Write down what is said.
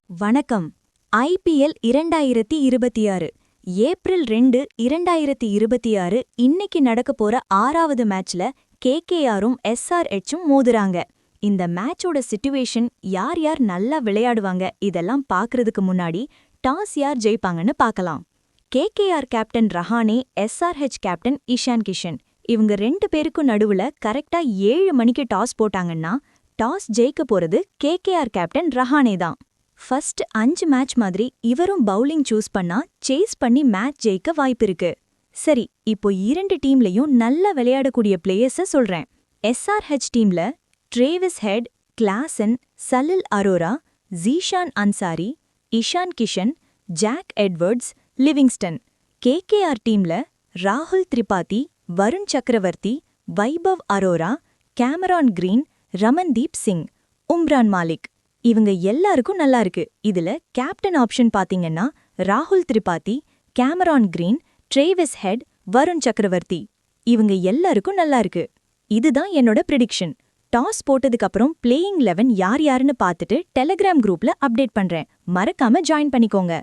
வணக்கம். IPL 2026 April 2, 2026 இன்னைக்கு நடக்கப் போற 6வது மேட்ச்ல கேகேஆரும் எஸ்ஆர்எச்சும் மோதுறாங்க. இந்த மேட்சோட சிச்சுவேஷன் யார் யார் நல்லா விளையாடுவாங்க இதெல்லாம் பார்க்கறதுக்கு முன்னாடி டாஸ் யார் ஜெயிப்பாங்கன்னு பார்க்கலாம். KKR captain Rahane, SRH captain Ishan Kishan இவங்க 2 பேருக்கும் நடுவுல கரெக்டா 7 மணிக்கு டாஸ் போட்டாங்கன்னா டாஸ் ஜெயிக்க போறது கேகேஆர் கேப்டன் ரஹானே தான். ஃபர்ஸ்ட் 5 மேட்ச் மாதிரி இவரும் பவுலிங் சூஸ் பண்ணா சேஸ் பண்ணி மேட்ச் ஜெயிக்க வாய்ப்பிருக்கு. சரி, இப்போ 2 டீம்லயும் நல்லா விளையாடக்கூடிய பிளேயர்ஸ சொல்றேன். எஸ்ஆர்எச் டீம்ல Travis Head, Klaasen, Salil Arora, Zeeshan Ansari, Ishan Kishan, Jack Edwards, Livingstone. KKR டீம்ல ராகுல் திரிபாதி, வருண் சக்கரவர்த்தி, வைபவ் அரோரா, கேமரான் கிரீன், ரமன்தீப் சிங், உம்ரான் மாலிக். இவங்க எல்லாருக்கும் நல்லா இருக்கு. இதுல கேப்டன் ஆப்ஷன் பாத்தீங்கன்னா ராகுல் Tripathi, Cameron Green, Travis Head, Varun Chakravarthy. இவங்க எல்லாருக்கும் நல்லா இருக்கு. இதுதான் என்னோட பிரெடிக்ஷன். டாஸ் போட்டதுக்கு அப்புறம் பிளேயிங் 11 யார் யாருன்னு பார்த்துட்டு டெலிகிராம் குரூப்ல அப்டேட் பண்றேன். மறக்காம ஜாயின் பண்ணிக்கோங்க.